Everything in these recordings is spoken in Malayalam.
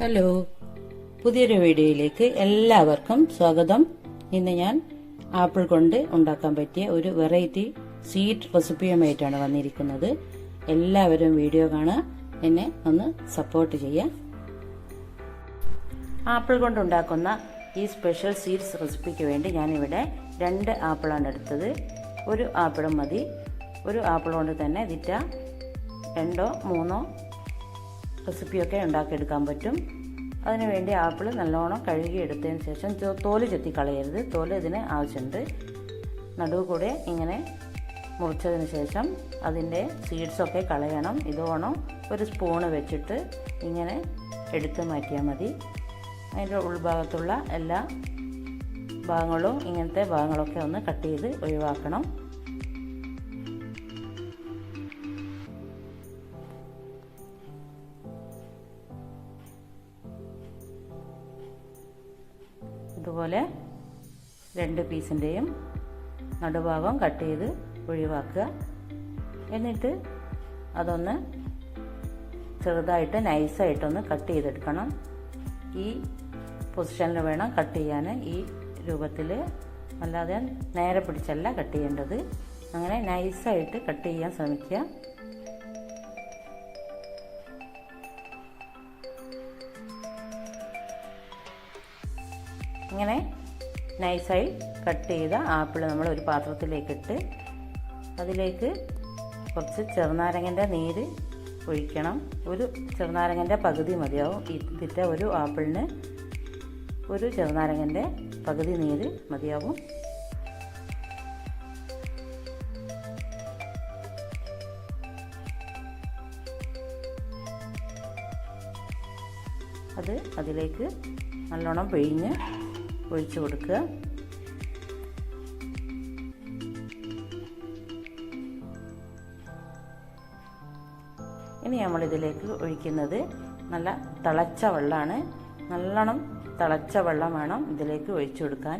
ഹലോ, പുതിയൊരു വീഡിയോയിലേക്ക് എല്ലാവർക്കും സ്വാഗതം. ഇന്ന് ഞാൻ ആപ്പിൾ കൊണ്ട് ഉണ്ടാക്കാൻ പറ്റിയ ഒരു വെറൈറ്റി സ്വീറ്റ് റെസിപ്പിയുമായിട്ടാണ് വന്നിരിക്കുന്നത്. എല്ലാവരും വീഡിയോ കാണുക, എന്നെ ഒന്ന് സപ്പോർട്ട് ചെയ്യാം. ആപ്പിൾ കൊണ്ട് ഉണ്ടാക്കുന്ന ഈ സ്പെഷ്യൽ സ്വീറ്റ്സ് റെസിപ്പിക്ക് വേണ്ടി ഞാനിവിടെ 2 ആപ്പിളാണ് എടുത്തത്. ഒരു ആപ്പിളും മതി. ഒരു ആപ്പിൾ കൊണ്ട് തന്നെ ഇതിറ്റ 2 or 3 റെസിപ്പിയൊക്കെ ഉണ്ടാക്കിയെടുക്കാൻ പറ്റും. അതിനുവേണ്ടി ആപ്പിൾ നല്ലോണം കഴുകി എടുത്തതിന് ശേഷം തോല് ചെത്തി കളയരുത്. തോല് ഇതിന് ആവശ്യമുണ്ട്. നടുവ് കൂടെ ഇങ്ങനെ മുറിച്ചതിന് ശേഷം അതിൻ്റെ സീഡ്സൊക്കെ കളയണം. ഇതോണം ഒരു സ്പൂണ് വെച്ചിട്ട് ഇങ്ങനെ എടുത്ത് മാറ്റിയാൽ മതി. അതിൻ്റെ ഉൾഭാഗത്തുള്ള എല്ലാ ഭാഗങ്ങളും ഇങ്ങനത്തെ ഭാഗങ്ങളൊക്കെ ഒന്ന് കട്ട് ചെയ്ത് ഒഴിവാക്കണം. ഇതുപോലെ 2 പീസിൻ്റെയും നടുഭാഗം കട്ട് ചെയ്ത് ഒഴിവാക്കുക. എന്നിട്ട് അതൊന്ന് ചെറുതായിട്ട് നൈസായിട്ടൊന്ന് കട്ട് ചെയ്തെടുക്കണം. ഈ പൊസിഷനിൽ വേണം കട്ട് ചെയ്യാൻ. ഈ രൂപത്തിൽ, അല്ലാതെ നേരെ പിടിച്ചല്ല കട്ട് ചെയ്യേണ്ടത്. അങ്ങനെ നൈസായിട്ട് കട്ട് ചെയ്യാൻ ശ്രമിക്കുക. ഇങ്ങനെ നൈസായി കട്ട് ചെയ്ത ആപ്പിൾ നമ്മൾ ഒരു പാത്രത്തിലേക്ക് ഇട്ട് അതിലേക്ക് കുറച്ച് ചെറുനാരങ്ങൻ്റെ നീര് ഒഴിക്കണം. ഒരു ചെറുനാരങ്ങൻ്റെ പകുതി മതിയാവും. ഇതിൻ്റെ ഒരു ആപ്പിളിന് ഒരു ചെറുനാരങ്ങൻ്റെ പകുതി നീര് മതിയാവും. അത് അതിലേക്ക് നല്ലോണം പിഴിഞ്ഞ് ഒഴിച്ചു കൊടുക്കുക. ഇനി നമ്മളിതിലേക്ക് ഒഴിക്കുന്നത് നല്ല തിളച്ച വെള്ളമാണ്. നല്ലോണം തിളച്ച വെള്ളം വേണം ഇതിലേക്ക് ഒഴിച്ചു കൊടുക്കാൻ.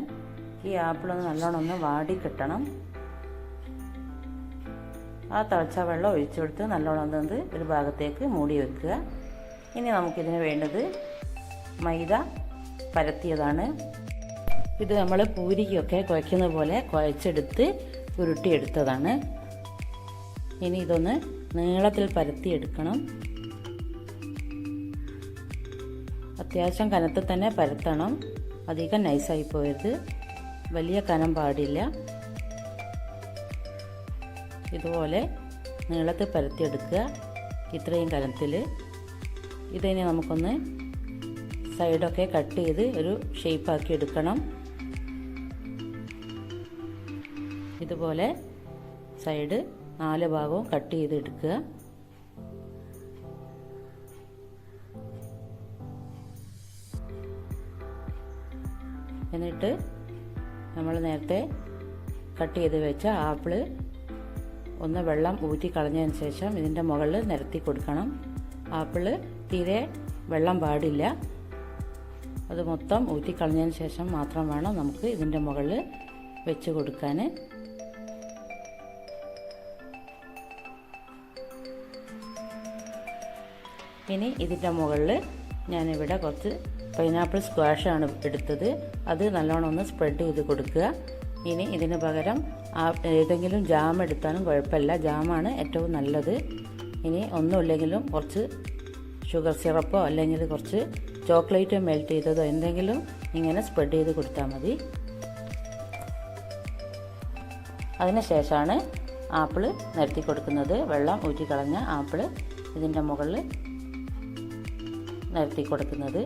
ഈ ആപ്പിളൊന്ന് നല്ലോണം ഒന്ന് വാടി കിട്ടണം. ആ തിളച്ച വെള്ളം ഒഴിച്ചു കൊടുത്ത് നല്ലോണം ഒന്ന് ഒരു ഭാഗത്തേക്ക് മൂടി വെക്കുക. ഇനി നമുക്കിതിന് വേണ്ടത് മൈദ പരത്തിയതാണ്. ഇത് നമ്മൾ പൂരിക്കൊക്കെ കുഴയ്ക്കുന്ന പോലെ കുഴച്ചെടുത്ത് ഉരുട്ടിയെടുത്തതാണ്. ഇനി ഇതൊന്ന് നീളത്തിൽ പരത്തിയെടുക്കണം. അത്യാവശ്യം കനത്തിൽ തന്നെ പരത്തണം. അധികം നൈസായി പോയത്. വലിയ കനം പാടില്ല. ഇതുപോലെ നീളത്തിൽ പരത്തിയെടുക്കുക. ഇത്രയും കനത്തിൽ. ഇതിനെ നമുക്കൊന്ന് സൈഡൊക്കെ കട്ട് ചെയ്ത് ഒരു ഷേപ്പാക്കി എടുക്കണം. ഇതുപോലെ സൈഡ് 4 ഭാഗവും കട്ട് ചെയ്ത് എടുക്കുക. എന്നിട്ട് നമ്മൾ നേരത്തെ കട്ട് ചെയ്ത് വെച്ച ആപ്പിള് ഒന്ന് വെള്ളം ഊറ്റി കളഞ്ഞതിന് ശേഷം ഇതിൻ്റെ മുകളിൽ നിരത്തി കൊടുക്കണം. ആപ്പിള് തീരെ വെള്ളം പാടില്ല. അത് മൊത്തം ഊറ്റിക്കളഞ്ഞതിന് ശേഷം മാത്രം വേണം നമുക്ക് ഇതിൻ്റെ മുകളിൽ വെച്ച് കൊടുക്കാൻ. ഇനി ഇതിൻ്റെ മുകളിൽ ഞാനിവിടെ കുറച്ച് പൈനാപ്പിൾ സ്ക്വാഷാണ് എടുത്തത്. അത് നല്ലോണം ഒന്ന് സ്പ്രെഡ് ചെയ്ത് കൊടുക്കുക. ഇനി ഇതിന് പകരം ഏതെങ്കിലും ജാം എടുത്താലും കുഴപ്പമില്ല. ജാമാണ് ഏറ്റവും നല്ലത്. ഇനി ഒന്നുമില്ലെങ്കിലും കുറച്ച് ഷുഗർ സിറപ്പോ അല്ലെങ്കിൽ കുറച്ച് ചോക്ലേറ്റ് മെൽറ്റ് ചെയ്തതോ എന്തെങ്കിലും ഇങ്ങനെ സ്പ്രെഡ് ചെയ്ത് കൊടുത്താൽ മതി. അതിനുശേഷമാണ് ആപ്പിൾ നിരത്തി കൊടുക്കുന്നത്. വെള്ളം ഊറ്റിക്കളഞ്ഞ ആപ്പിൾ ഇതിൻ്റെ മുകളിൽ നിരത്തി കൊടുക്കുന്നത്.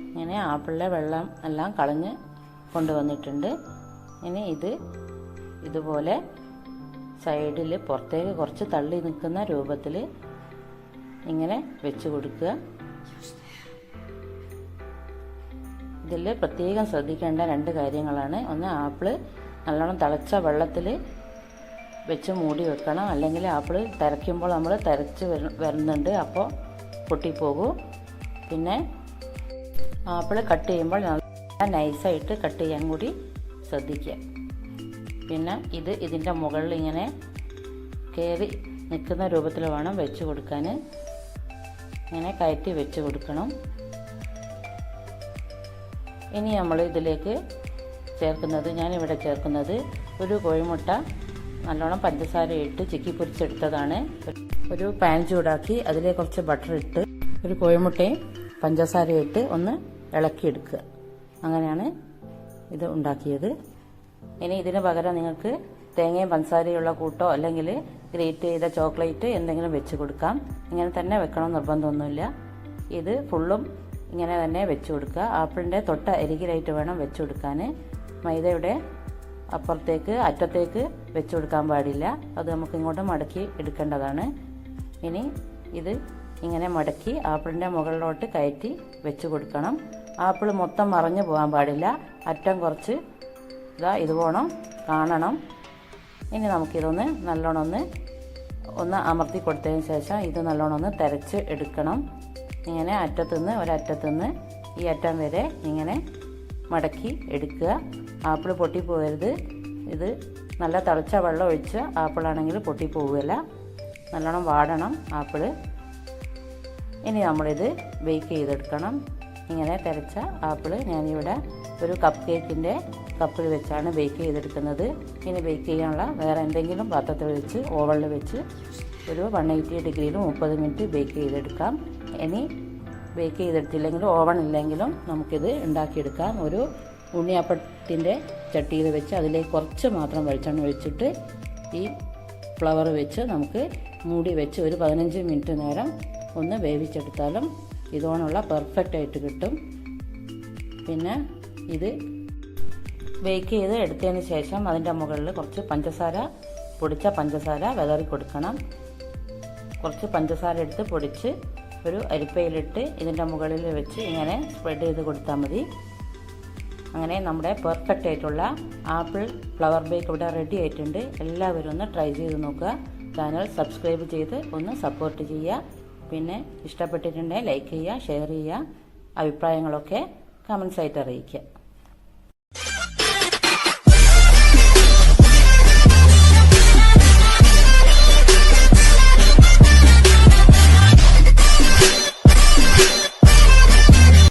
ഇങ്ങനെ ആപ്പിളിലെ വെള്ളം എല്ലാം കളഞ്ഞ് കൊണ്ടുവന്നിട്ടുണ്ട്. ഇനി ഇതുപോലെ സൈഡിൽ പുറത്തേക്ക് കുറച്ച് തള്ളി നിൽക്കുന്ന രൂപത്തിൽ ഇങ്ങനെ വെച്ച് കൊടുക്കുക. ഇതിൽ പ്രത്യേകം ശ്രദ്ധിക്കേണ്ട 2 കാര്യങ്ങളാണ്. ഒന്ന്, ആപ്പിള് നല്ലോണം തിളച്ച വെള്ളത്തിൽ വെച്ച് മൂടി വെക്കണം. അല്ലെങ്കിൽ ആപ്പിള് തിരയ്ക്കുമ്പോൾ നമ്മൾ തിരച്ച് വരുന്നുണ്ട്, അപ്പോൾ പൊട്ടിപ്പോകും. പിന്നെ ആപ്പിള് കട്ട് ചെയ്യുമ്പോൾ നല്ല നൈസായിട്ട് കട്ട് ചെയ്യാൻ കൂടി ശ്രദ്ധിക്കുക. പിന്നെ ഇതിൻ്റെ മുകളിൽ ഇങ്ങനെ കയറി നിൽക്കുന്ന രൂപത്തിൽ വേണം വെച്ച് കൊടുക്കാൻ. ഇങ്ങനെ കയറ്റി വെച്ച് കൊടുക്കണം. ഇനി നമ്മൾ ഇതിലേക്ക് ചേർക്കുന്നത്, ഞാനിവിടെ ചേർക്കുന്നത് ഒരു കോഴിമുട്ട നല്ലോണം പഞ്ചസാര ഇട്ട് ചിക്കി പൊരിച്ചെടുത്തതാണ്. ഒരു പാൻ ചൂടാക്കി അതിലേക്ക് കുറച്ച് ബട്ടർ ഇട്ട് ഒരു കോഴിമുട്ടയും പഞ്ചസാരയും ഇട്ട് ഒന്ന് ഇളക്കിയെടുക്കുക. അങ്ങനെയാണ് ഇത് ഉണ്ടാക്കിയത്. ഇനി ഇതിന് പകരം നിങ്ങൾക്ക് തേങ്ങയും പഞ്ചസാരയുള്ള കൂട്ടോ അല്ലെങ്കിൽ ഗ്രേറ്റ് ചെയ്ത ചോക്ലേറ്റ് എന്തെങ്കിലും വെച്ച് കൊടുക്കാം. ഇങ്ങനെ തന്നെ വെക്കണം നിർബന്ധമൊന്നുമില്ല. ഇത് ഫുള്ളും ഇങ്ങനെ തന്നെ വെച്ച് കൊടുക്കുക. ആപ്പിളിൻ്റെ തൊട്ട അരികിലായിട്ട് വേണം വെച്ച് കൊടുക്കാൻ. മൈദയുടെ അപ്പുറത്തേക്ക് അറ്റത്തേക്ക് വെച്ച് കൊടുക്കാൻ പാടില്ല. അത് നമുക്ക് ഇങ്ങോട്ട് മടക്കി എടുക്കേണ്ടതാണ്. ഇനി ഇത് ഇങ്ങനെ മടക്കി ആപ്പിളിൻ്റെ മുകളിലോട്ട് കയറ്റി വെച്ച് കൊടുക്കണം. ആപ്പിൾ മൊത്തം മറഞ്ഞു പോകാൻ പാടില്ല. അറ്റം കുറച്ച് ഇതുപോണം കാണണം. ഇനി നമുക്കിതൊന്ന് നല്ലോണം ഒന്ന് അമർത്തി കൊടുത്തതിന് ശേഷം ഇത് നല്ലോണം ഒന്ന് തിരച്ച് എടുക്കണം. ഇങ്ങനെ അറ്റത്തുനിന്ന് ഒരറ്റത്തുനിന്ന് ഈ അറ്റം വരെ ഇങ്ങനെ മടക്കി എടുക്കുക. ആപ്പിൾ പൊട്ടിപ്പോകരുത്. ഇത് നല്ല തിളച്ച വെള്ളം ഒഴിച്ച് ആപ്പിളാണെങ്കിൽ പൊട്ടിപ്പോവുകയില്ല. നല്ലോണം വാടണം ആപ്പിൾ. ഇനി നമ്മളിത് ബേക്ക് ചെയ്തെടുക്കണം. ഇങ്ങനെ തിരച്ച ആപ്പിൾ ഞാനിവിടെ ഒരു കപ്പ് കേക്കിൻ്റെ കപ്പിൽ വെച്ചാണ് ബേക്ക് ചെയ്തെടുക്കുന്നത്. ഇനി ബേക്ക് ചെയ്യാനുള്ള വേറെ എന്തെങ്കിലും പാത്രത്തിൽ വെച്ച് ഓവനിൽ വെച്ച് ഒരു 180 ഡിഗ്രിയിൽ 30 മിനിറ്റ് ബേക്ക് ചെയ്തെടുക്കാം. ഇനി ബേക്ക് ചെയ്തെടുത്തില്ലെങ്കിലും ഓവൺ ഇല്ലെങ്കിലും നമുക്കിത് ഉണ്ടാക്കിയെടുക്കാം. ഒരു ഉണ്ണിയപ്പത്തിൻ്റെ ചട്ടിയിൽ വെച്ച് അതിലേക്ക് കുറച്ച് മാത്രം വെളിച്ചെണ്ണ ഒഴിച്ചിട്ട് ഈ ഫ്ലവർ വെച്ച് നമുക്ക് മൂടി വെച്ച് ഒരു 15 മിനിറ്റ് നേരം ഒന്ന് വേവിച്ചെടുത്താലും ഇതോണുള്ള പെർഫെക്റ്റ് ആയിട്ട് കിട്ടും. പിന്നെ ഇത് ബേക്ക് ചെയ്ത് എടുത്തതിന് ശേഷം അതിൻ്റെ മുകളിൽ കുറച്ച് പൊടിച്ച പഞ്ചസാര വിതറി കൊടുക്കണം. കുറച്ച് പഞ്ചസാര എടുത്ത് പൊടിച്ച് ഒരു അരിപ്പയിലിട്ട് ഇതിൻ്റെ മുകളിൽ വെച്ച് ഇങ്ങനെ സ്പ്രെഡ് ചെയ്ത് കൊടുത്താൽ മതി. അങ്ങനെ നമ്മുടെ പെർഫെക്റ്റ് ആയിട്ടുള്ള ആപ്പിൾ ഫ്ലവർ ബേക്ക് ഇവിടെ റെഡി ആയിട്ടുണ്ട്. എല്ലാവരും ഒന്ന് ട്രൈ ചെയ്ത് നോക്കുക. ചാനൽ സബ്സ്ക്രൈബ് ചെയ്ത് ഒന്ന് സപ്പോർട്ട് ചെയ്യുക. പിന്നെ ഇഷ്ടപ്പെട്ടിട്ടുണ്ടെങ്കിൽ ലൈക്ക് ചെയ്യുക, ഷെയർ ചെയ്യുക. അഭിപ്രായങ്ങളൊക്കെ കമൻസ് ആയിട്ട് അറിയിക്കുക.